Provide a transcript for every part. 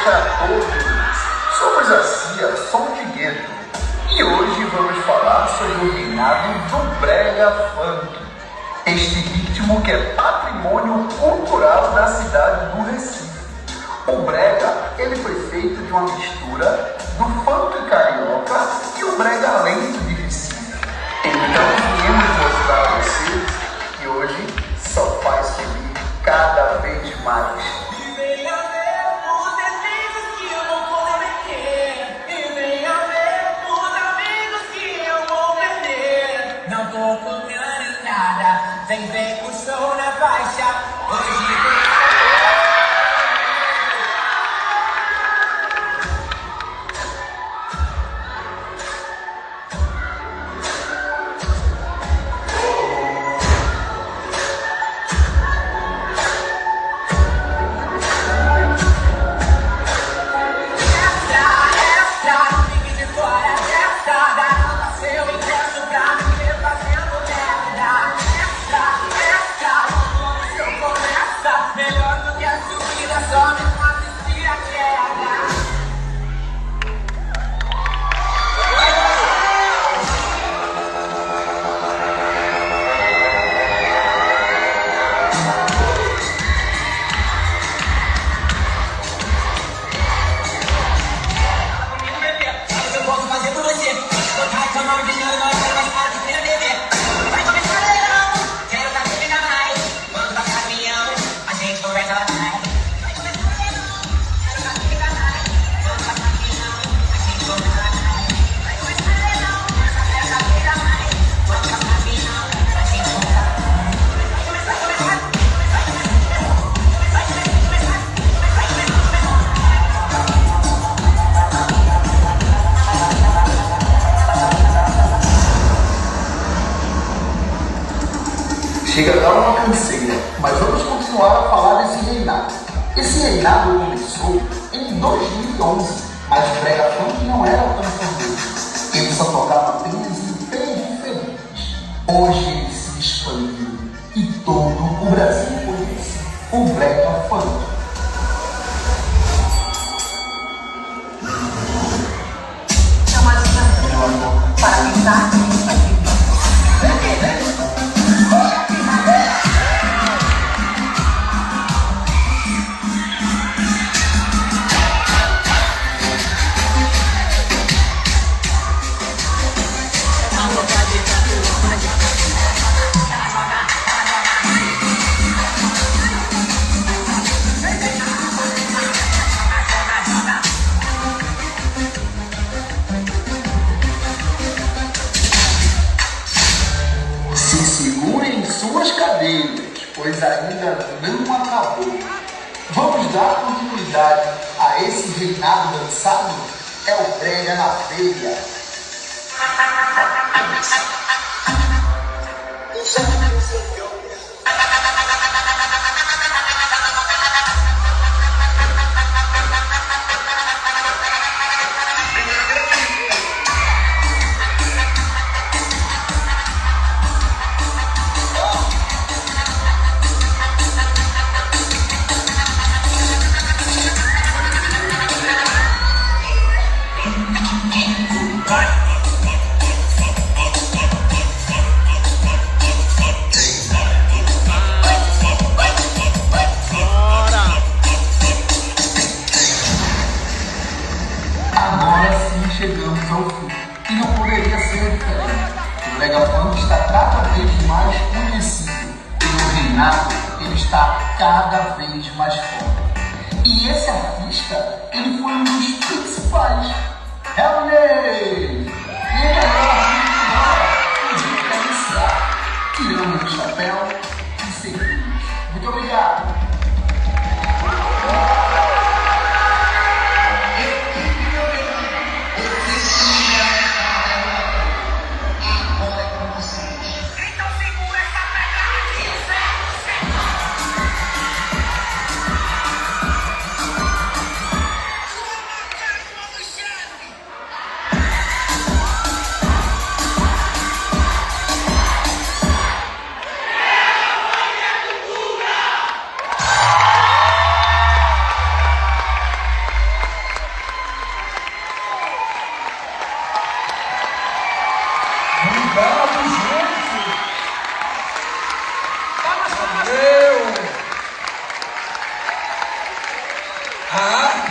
noite a todos. Somos a CIA Som de Gueto e hoje vamos falar sobre o reinado do brega funk. Este ritmo que é patrimônio cultural da cidade do Recife. O brega, ele foi feito de uma mistura do funk carioca e o brega lento de Recife. Então viemos mostrar a vocês que hoje só faz subir cada vez mais. Vem com o show na faixa. Hoje Chega a dar uma canseira, mas vamos continuar a falar desse reinado. Esse reinado começou em 2011, mas o brega funk não era tão famoso. Ele só tocava apenas em periferias. Hoje ele se expandiu e todo o Brasil conhece o brega funk. É uma dica, meu amor, para pensar nisso aqui. Se segurem em suas cadeiras, pois ainda não acabou. Vamos dar continuidade a esse reinado dançado? É o brega na veia. Agora sim chegamos ao fim, e não poderia ser diferente. O brega funk está cada vez mais conhecido, e o reinado ele está cada vez mais forte. E esse artista, ele foi um dos principais. É o Ney! E ele agora, a gente quer iniciar. Tiramos o chapéu e seguimos. Muito obrigado!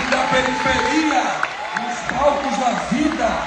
da periferia, os palcos da vida.